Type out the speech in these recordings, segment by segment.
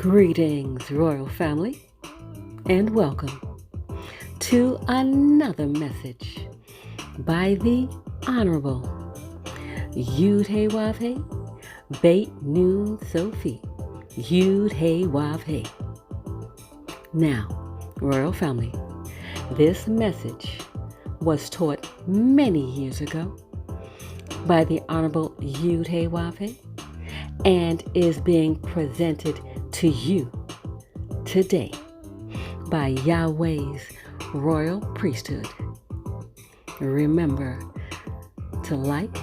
Greetings, royal family, and welcome to another message by the Honorable Yahweh Beit Nun Sophie Yahweh. Now, royal family, this message was taught many years ago by the Honorable Yahweh and is being presented to you today by Yahweh's royal priesthood. Remember to like,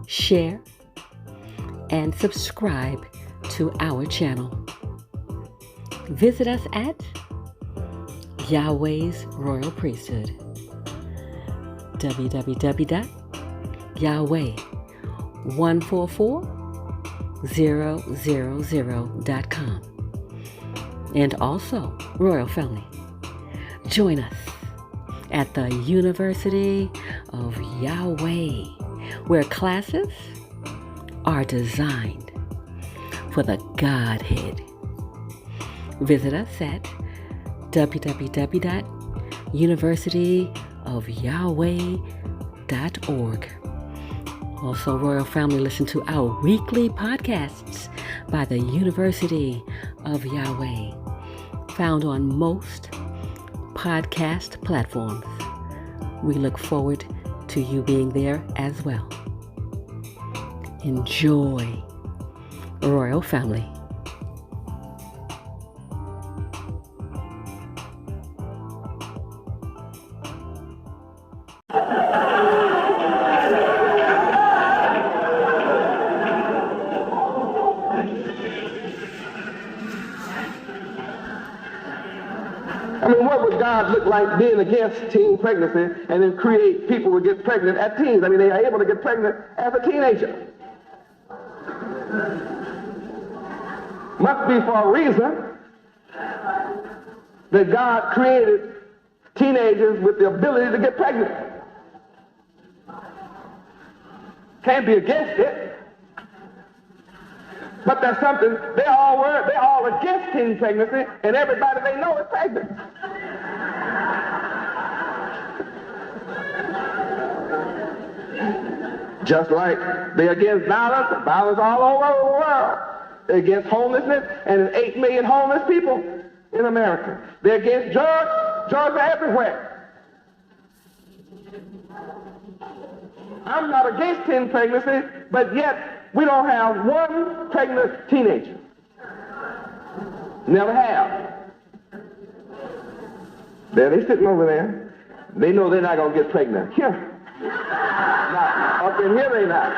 share, and subscribe to our channel. Visit us at Yahweh's royal priesthood, www.yahweh144000.com. And also, royal family, join us at the University of Yahweh, where classes are designed for the Godhead. Visit us at www.universityofyahweh.org. Also, royal family, listen to our weekly podcasts by the University of Yahweh, found on most podcast platforms. We look forward to you being there as well. Enjoy, royal family. What would God look like being against teen pregnancy and then create people who get pregnant at teens? They are able to get pregnant as a teenager. Must be for a reason that God created teenagers with the ability to get pregnant. Can't be against it. But there's something, they're all against teen pregnancy, and everybody they know is pregnant. Just like they're against violence all over the world. They're against homelessness, and there's 8 million homeless people in America. They're against drugs. Drugs are everywhere. I'm not against teen pregnancy, but yet we don't have one pregnant teenager. Never have. There they sitting over there. They know they're not going to get pregnant. Here. Now, up in here they not.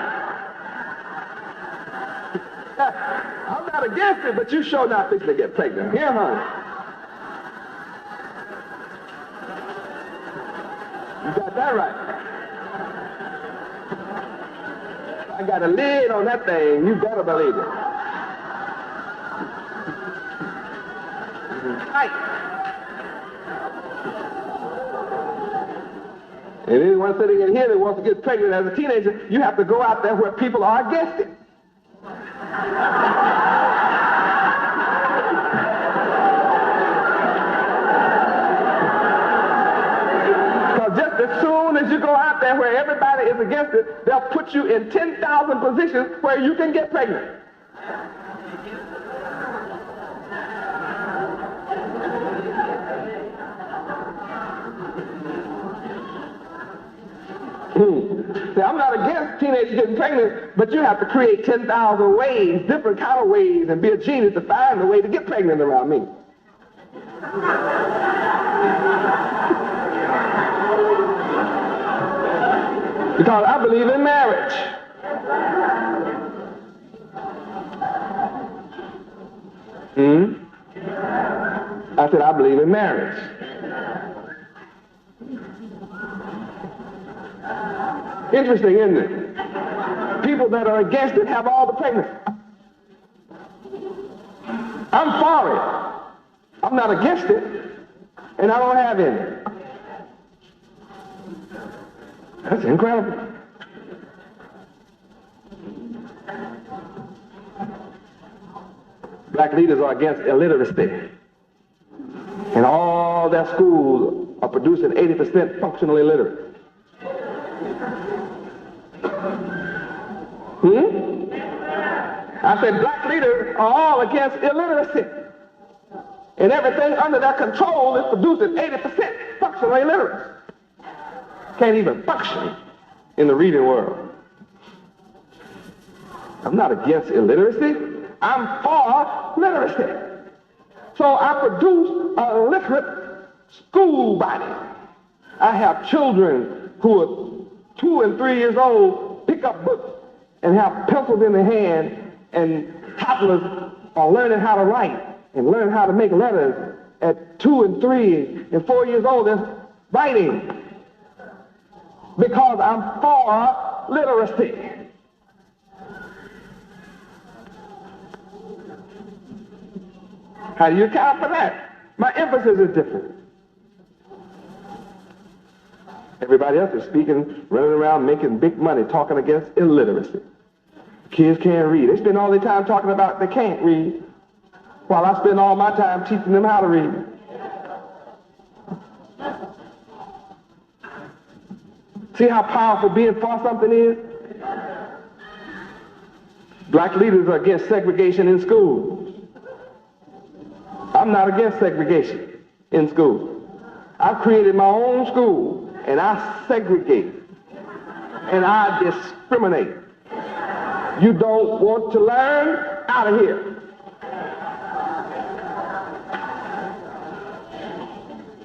I'm not against it, but you sure not fixing to get pregnant. Here, honey. You got that right. I got a lid on that thing. You better believe it. Tight. And anyone sitting in here that wants to get pregnant as a teenager, you have to go out there where people are against it. Because just as soon as you go out there where everybody is against it, they'll put you in 10,000 positions where you can get pregnant. See, I'm not against teenagers getting pregnant, but you have to create 10,000 ways, different kind of ways, and be a genius to find a way to get pregnant around me. Because I believe in marriage. I said I believe in marriage. Interesting, isn't it? People that are against it have all the pregnancy. I'm for it. I'm not against it, and I don't have any. That's incredible. Black leaders are against illiteracy. And all their schools are producing 80% functional illiterate. I said black leaders are all against illiteracy. And everything under their control is producing 80% functional illiteracy. Can't even function in the reading world. I'm not against illiteracy. I'm for literacy. So I produce a literate school body. I have children who are 2 and 3 years old pick up books and have pencils in their hand, and toddlers are learning how to write and learn how to make letters at 2 and 3 and 4 years old. They're writing because I'm for literacy. How do you account for that? My emphasis is different. Everybody else is speaking, running around making big money, talking against illiteracy. Kids can't read. They spend all their time talking about they can't read, while I spend all my time teaching them how to read. See how powerful being for something is? Black leaders are against segregation in schools. I'm not against segregation in school. I've created my own school, and I segregate, and I discriminate. You don't want to learn? Out of here.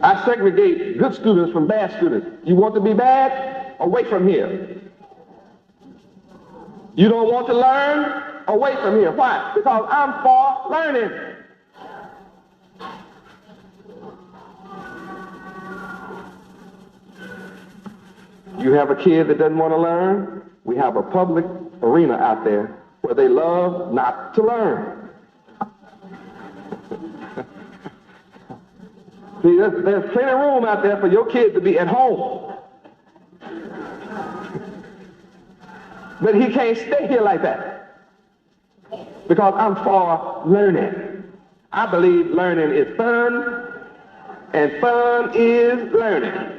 I segregate good students from bad students. You want to be bad? Away from here. You don't want to learn? Away from here. Why? Because I'm for learning. You have a kid that doesn't want to learn? We have a public arena out there where they love not to learn. See, there's plenty of room out there for your kid to be at home. But he can't stay here like that because I'm for learning. I believe learning is fun, and fun is learning.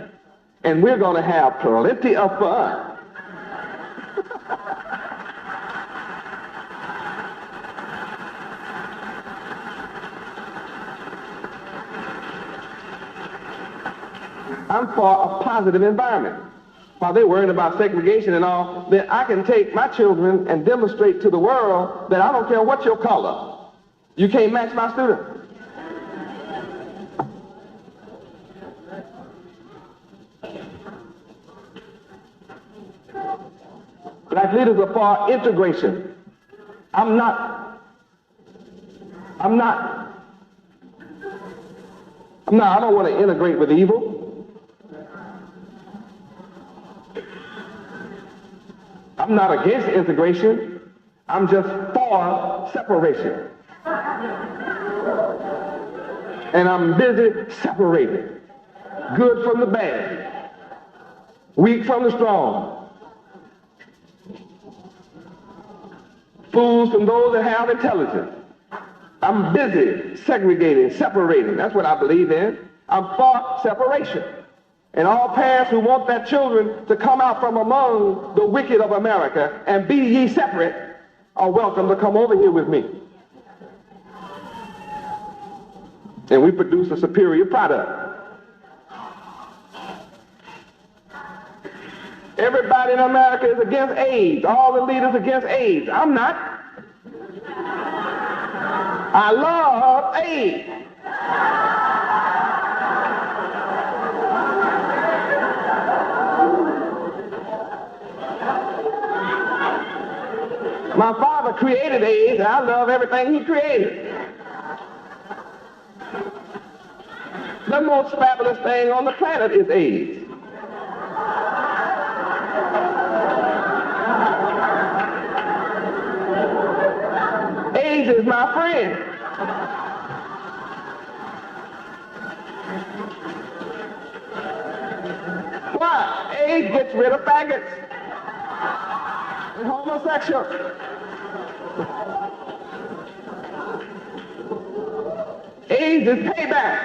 And we're going to have plenty of fun. I'm for a positive environment. While they're worrying about segregation and all, then I can take my children and demonstrate to the world that I don't care what your color. You can't match my student. Black leaders are for integration. I don't want to integrate with evil. I'm not against integration. I'm just for separation. And I'm busy separating good from the bad, weak from the strong, fools from those that have intelligence. I'm busy segregating, separating. That's what I believe in. I'm for separation. And all parents who want their children to come out from among the wicked of America and be ye separate are welcome to come over here with me. And we produce a superior product. Everybody in America is against AIDS. All the leaders against AIDS. I'm not. I love AIDS. My father created AIDS, and I love everything he created. The most fabulous thing on the planet is AIDS. AIDS is my friend. Why? AIDS gets rid of faggots and homosexuals. AIDS is payback.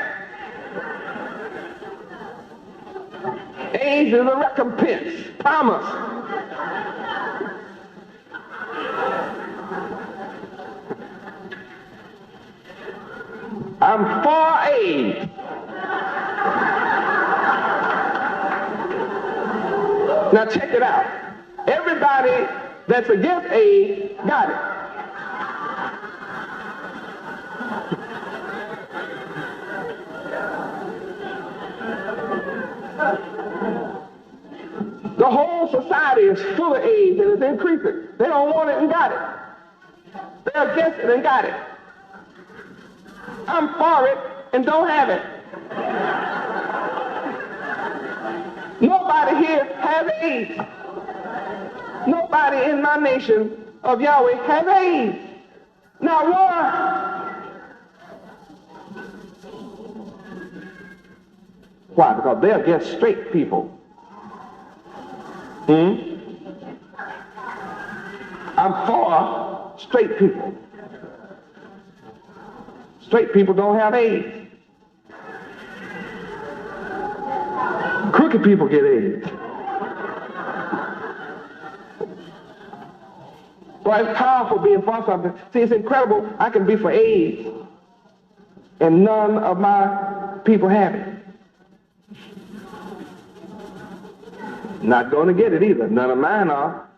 AIDS is a recompense, promise. I'm for AIDS. Now check it out. Everybody that's against AIDS got it. The whole society is full of AIDS and it's increasing. They don't want it and got it. They're against it and got it. I'm for it and don't have it. Nobody here has AIDS. Nobody in my nation of Yahweh has AIDS. Not one. Why? Because they're against straight people. I'm for straight people. Straight people don't have AIDS. Crooked people get AIDS. Boy, it's powerful being for something. See, it's incredible. I can be for AIDS, and none of my people have it. Not going to get it either. None of mine are.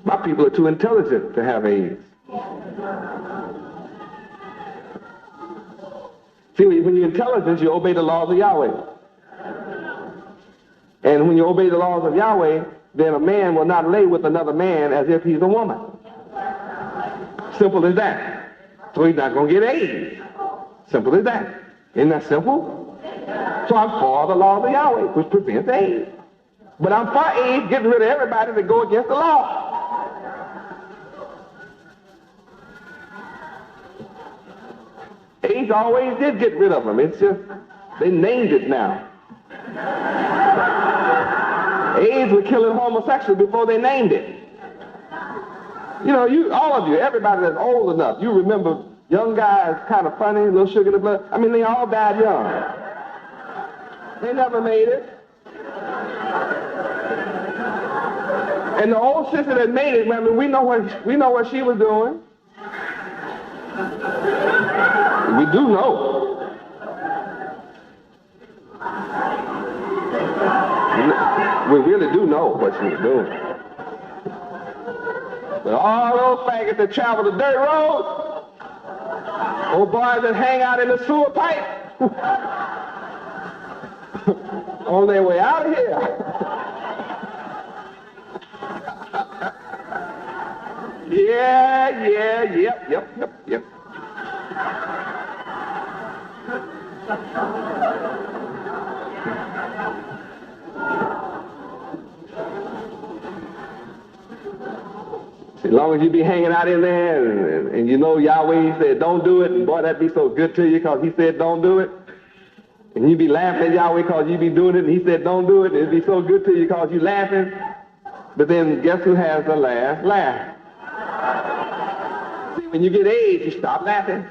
My people are too intelligent to have AIDS. See, when you're intelligent, you obey the laws of Yahweh. And when you obey the laws of Yahweh, then a man will not lay with another man as if he's a woman. Simple as that. So he's not going to get AIDS. Simple as that. Isn't that simple? So I'm for the laws of Yahweh, which prevents AIDS. But I'm for AIDS, getting rid of everybody that go against the law. AIDS always did get rid of them. It's just, they named it now. AIDS were killing homosexuals before they named it. You know, all of you, everybody that's old enough, you remember young guys, kind of funny, a little sugar in the blood. I mean, they all died young. They never made it. And the old sister that made it, I mean, we know what she was doing. We do know. We really do know what she was doing. But all those faggots that travel the dirt roads, old boys that hang out in the sewer pipe, on their way out of here. Yep. As long as you be hanging out in there and you know Yahweh said don't do it, and boy, that'd be so good to you because he said don't do it. And you be laughing at Yahweh because you be doing it, and he said don't do it, and it'd be so good to you because you laughing. But then guess who has the last laugh? See, when you get AIDS, you stop laughing.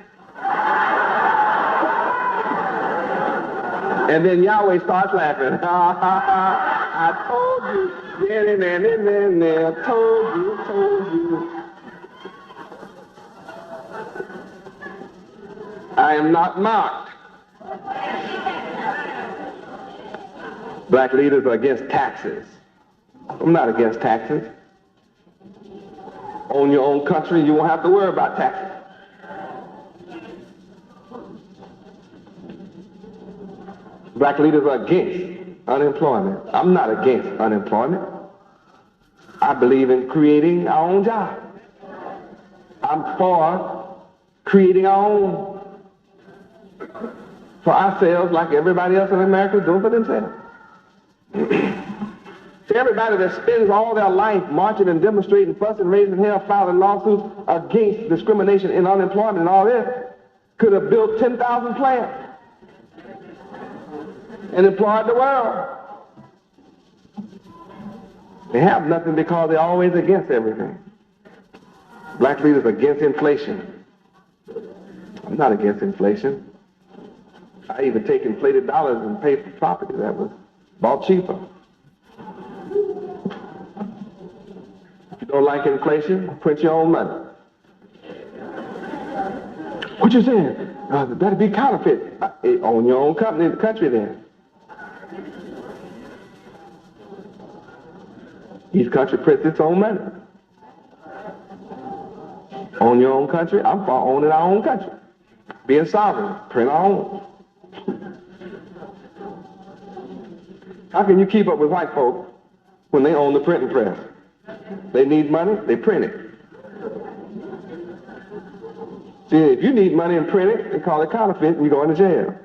And then Yahweh starts laughing. I told you. I told you. I am not mocked. Black leaders are against taxes. I'm not against taxes. Own your own country, you won't have to worry about taxes. Black leaders are against unemployment. I'm not against unemployment. I believe in creating our own job. I'm for creating our own for ourselves like everybody else in America is doing for themselves. See, everybody that spends all their life marching and demonstrating, fussing, raising hell, filing lawsuits against discrimination in unemployment and all this could have built 10,000 plants and employed the world. They have nothing because they're always against everything. Black leaders against inflation. I'm not against inflation. I even take inflated dollars and pay for property that was bought cheaper. If you don't like inflation, print your own money. What you saying? That'd be counterfeit. Own your own country then. Each country prints its own money. Own your own country. I'm for owning our own country. Being sovereign. Print our own. How can you keep up with white folk when they own the printing press? They need money, they print it. See, if you need money and print it, they call it counterfeit and you go into jail.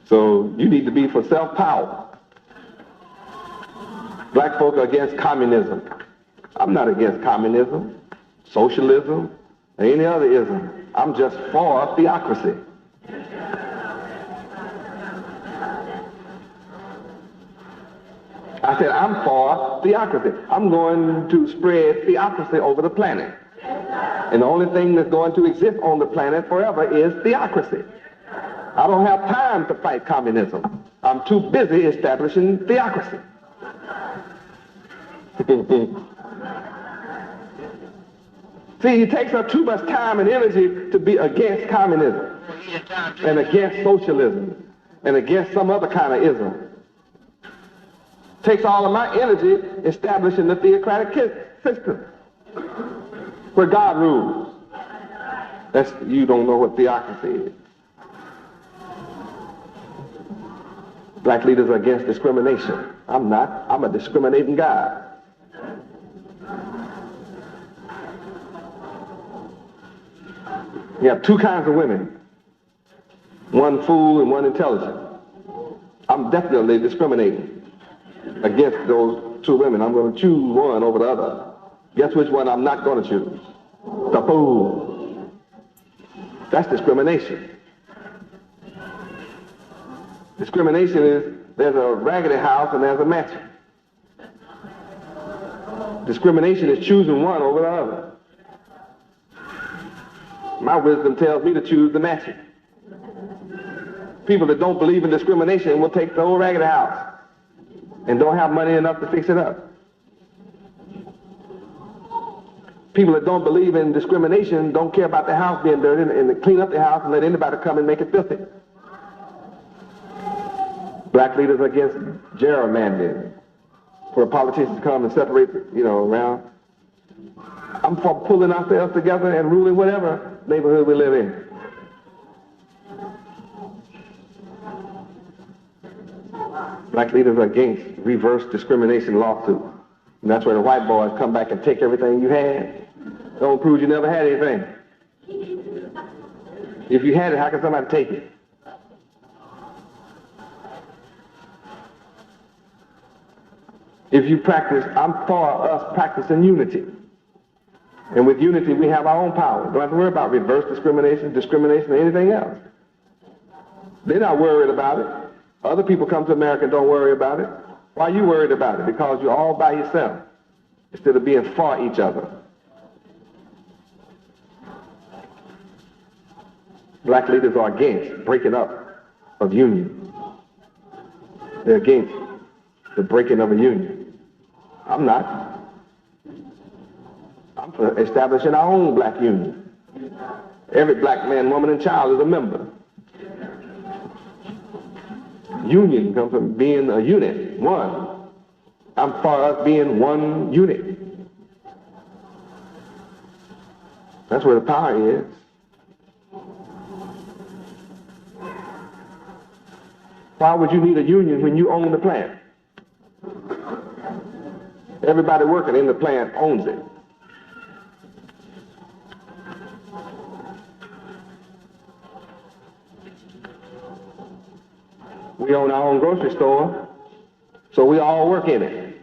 So you need to be for self-power. Black folk are against communism. I'm not against communism, socialism, or any other ism. I'm just for theocracy. I said, I'm for theocracy. I'm going to spread theocracy over the planet. And the only thing that's going to exist on the planet forever is theocracy. I don't have time to fight communism. I'm too busy establishing theocracy. See, it takes up too much time and energy to be against communism and against socialism and against some other kind of ism. Takes all of my energy establishing the theocratic system where God rules. You don't know what theocracy is. Black leaders are against discrimination. I'm not. I'm a discriminating God. You have two kinds of women. One fool and one intelligent. I'm definitely discriminating against those two women. I'm going to choose one over the other. Guess which one I'm not going to choose? The fool. That's discrimination. Discrimination is there's a raggedy house and there's a mansion. Discrimination is choosing one over the other. My wisdom tells me to choose the mansion. People that don't believe in discrimination will take the old raggedy house and don't have money enough to fix it up. People that don't believe in discrimination don't care about the house being dirty and clean up the house and let anybody come and make it filthy. Black leaders are against gerrymandering, for politicians to come and separate, around. I'm for pulling ourselves together and ruling whatever neighborhood we live in. Black leaders are against reverse discrimination lawsuits. And that's where the white boys come back and take everything you had. Don't prove you never had anything. If you had it, how can somebody take it? If you practice, I'm for us practicing unity. And with unity, we have our own power. Don't have to worry about reverse discrimination, or anything else. They're not worried about it. Other people come to America and don't worry about it. Why are you worried about it? Because you're all by yourself instead of being for each other. Black leaders are against breaking up of union. They're against the breaking of a union. I'm not. I'm for establishing our own black union. Every black man, woman, and child is a member. Union comes from being a unit, one. I'm for us being one unit. That's where the power is. Why would you need a union when you own the plant? Everybody working in the plant owns it. We own our own grocery store, so we all work in it.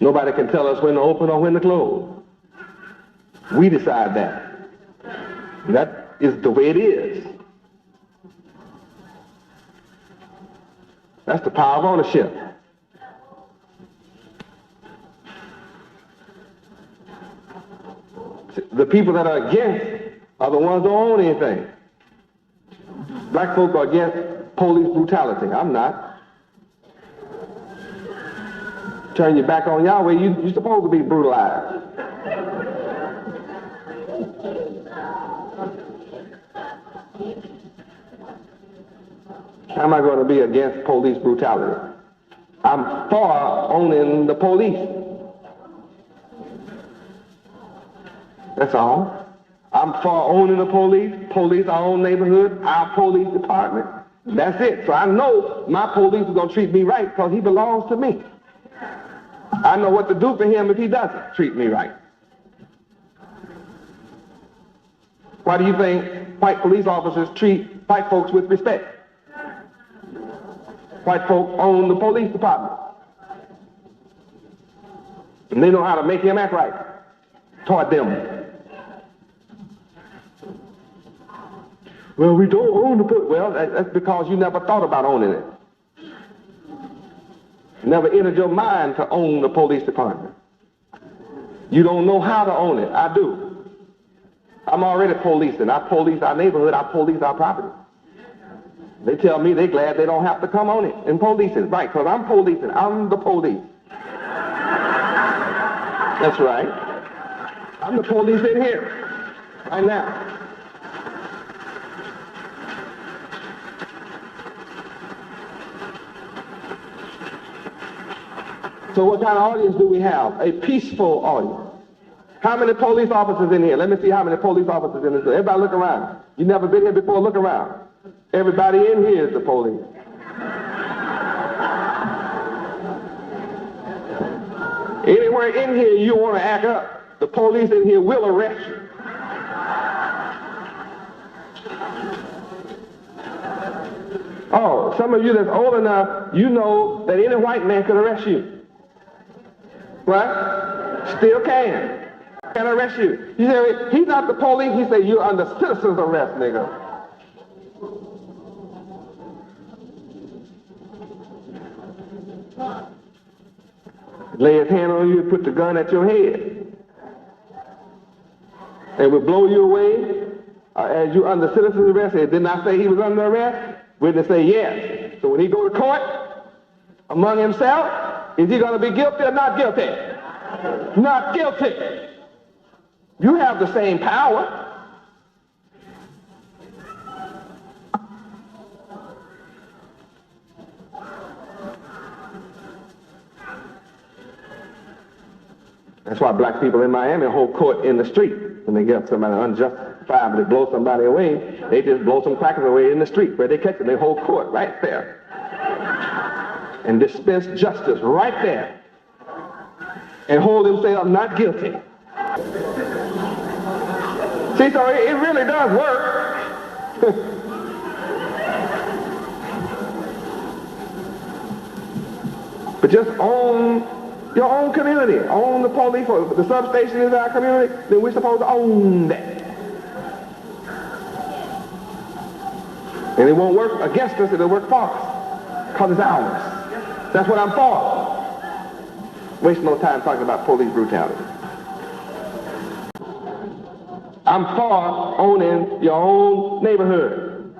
Nobody can tell us when to open or when to close. We decide that. That is the way it is. That's the power of ownership. The people that are against are the ones who don't own anything. Black folk are against police brutality. I'm not. Turn your back on Yahweh, you're supposed to be brutalized. How am I going to be against police brutality? I'm for owning the police. That's all. I'm for owning the police our own neighborhood, our police department. That's it. So I know my police is going to treat me right because he belongs to me. I know what to do for him if he doesn't treat me right. Why do you think white police officers treat white folks with respect? White folk own the police department. And they know how to make him act right toward them. Well, we don't own the police. Well, that's because you never thought about owning it. Never entered your mind to own the police department. You don't know how to own it. I do. I'm already policing. I police our neighborhood. I police our property. They tell me they're glad they don't have to come on it and police it. Right, because I'm policing. I'm the police. That's right. I'm the police in here right now. So what kind of audience do we have? A peaceful audience. How many police officers in here? Let me see how many police officers in this room. Everybody look around. You never been here before? Look around. Everybody in here is the police. Anywhere in here you want to act up, the police in here will arrest you. Oh, some of you that's old enough, you know that any white man could arrest you. What? Still can arrest you. You say, he's not the police. He say, you're under citizen's arrest, nigga. Lay his hand on you and put the gun at your head. And will blow you away as you under citizen's arrest. It did not say he was under arrest. Witness say yes. So when he go to court among himself, is he going to be guilty or not guilty? Not guilty. You have the same power. That's why black people in Miami hold court in the street. When they get somebody unjustifiably blow somebody away, they just blow some crackers away in the street where they catch them. They hold court right there and dispense justice right there and hold themselves not guilty. See, so it really does work. But just own your own community. Own the police. Or the substation is our community, then we're supposed to own that. And it won't work against us, it'll work for us. Because it's ours. That's what I'm for. Waste no time talking about police brutality. I'm for owning your own neighborhood.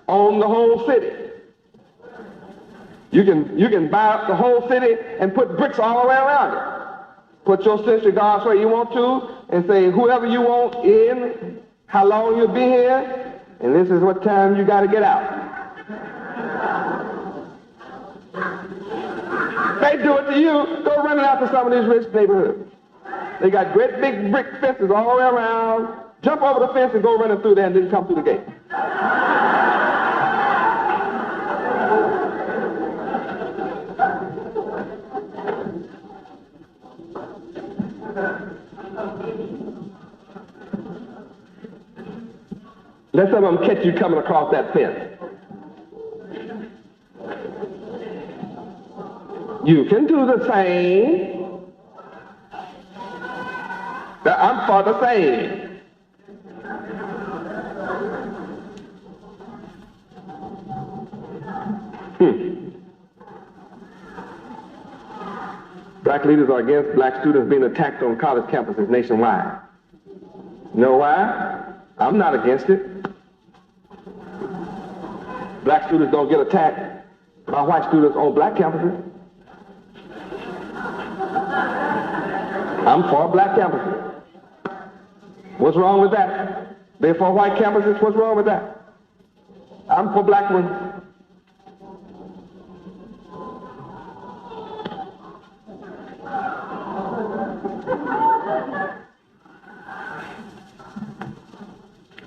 Own the whole city. You can buy up the whole city and put bricks all the way around it. Put your sentry guards where you want to and say whoever you want in, how long you'll be here, and this is what time you got to get out. They do it to you, go running out to some of these rich neighborhoods. They got great big brick fences all the way around. Jump over the fence and go running through there and then come through the gate. Let some of them catch you coming across that fence. You can do the same. I'm for the same. Black leaders are against black students being attacked on college campuses nationwide. You know why? I'm not against it. Black students don't get attacked by white students on black campuses. I'm for black campuses. What's wrong with that? They're for white campuses. What's wrong with that? I'm for black ones.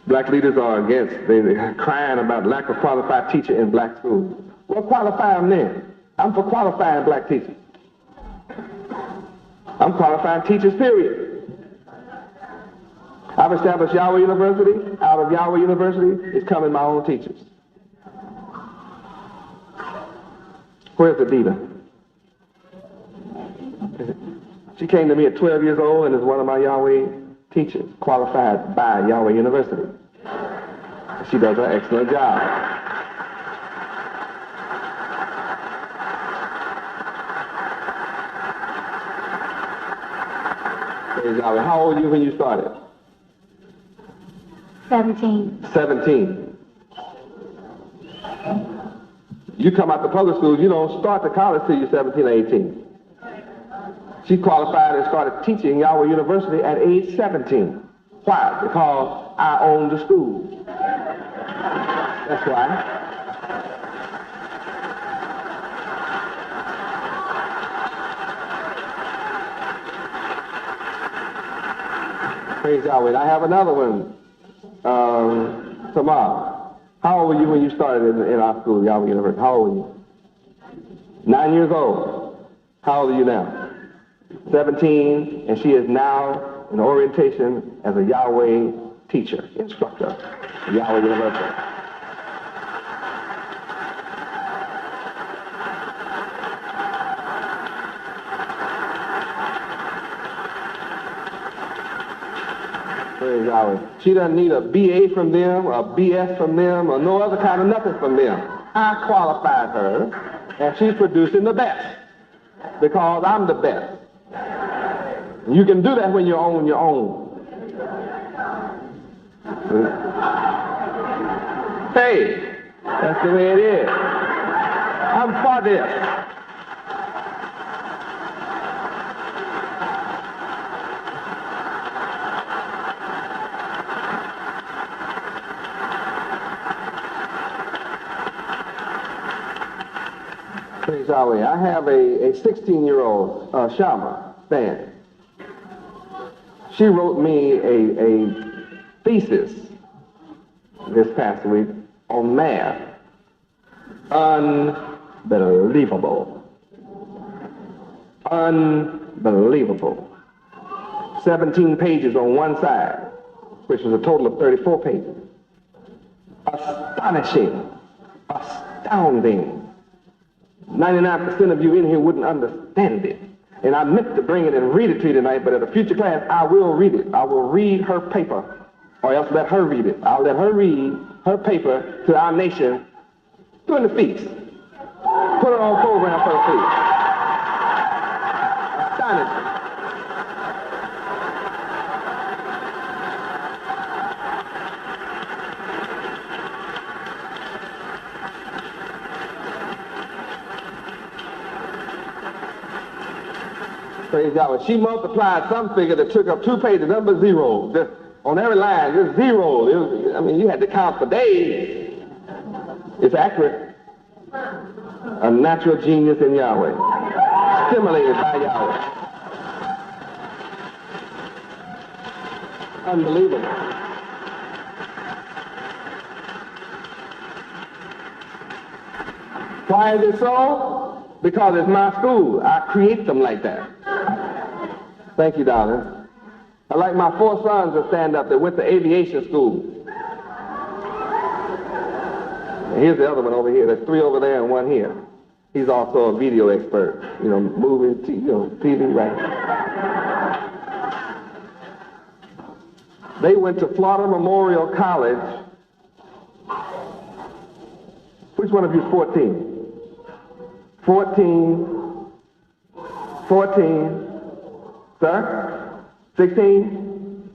Black leaders are against, they're crying about lack of qualified teacher in black schools. Well, qualify them then. I'm for qualifying black teachers. I'm qualifying teachers, period. I've established Yahweh University. Out of Yahweh University is coming my own teachers. Where's Adita? She came to me at 12 years old and is one of my Yahweh teachers, qualified by Yahweh University. She does an excellent job. Praise Yahweh. How old were you when you started? 17. 17. You come out the public schools, you don't start the college till you're 17 or 18. She qualified and started teaching Yahweh University at age 17. Why? Because I own the school. That's why. Praise Yahweh. I have another one tomorrow. How old were you when you started in our school, Yahweh University? How old were you? 9 years old. How old are you now? 17, and she is now in orientation as a Yahweh teacher, instructor at Yahweh University. Praise Yahweh. She doesn't need a BA from them, a BS from them, or no other kind of nothing from them. I qualified her, and she's producing the best, because I'm the best. You can do that when you own your own. Hey, that's the way it is. I'm for this. Praise Yahweh. I have a 16-year-old Shama fan. She wrote me a thesis this past week on math. Unbelievable. Unbelievable. 17 pages on one side, which was a total of 34 pages. Astonishing. Astounding. 99% of you in here wouldn't understand it. And I meant to bring it and read it to you tonight, but at a future class, I will read it. I will read her paper, or else let her read it. I'll let her read her paper to our nation during the feast. Put her on program for the feast. Astonishing. Praise Yahweh. She multiplied some figure that took up 2 pages, number zero. Just on every line, just zero. You had to count for days. It's accurate. A natural genius in Yahweh. Stimulated by Yahweh. Unbelievable. Why is it so? Because it's my school. I create them like that. Thank you, darling. I like my 4 sons that stand up that went to aviation school. And here's the other one over here. There's 3 over there and 1 here. He's also a video expert. Movie, TV, right? They went to Florida Memorial College. Which one of you is 14? 14, 14, sir, 16,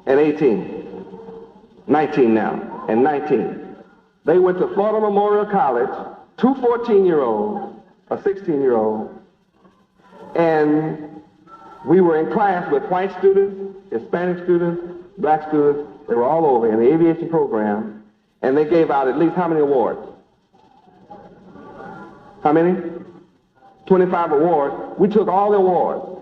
and 18. 19 now, and 19. They went to Florida Memorial College, two 14-year-olds, a 16-year-old, and we were in class with white students, Hispanic students, black students. They were all over in the aviation program, and they gave out at least how many awards? How many? 25 awards. We took all the awards.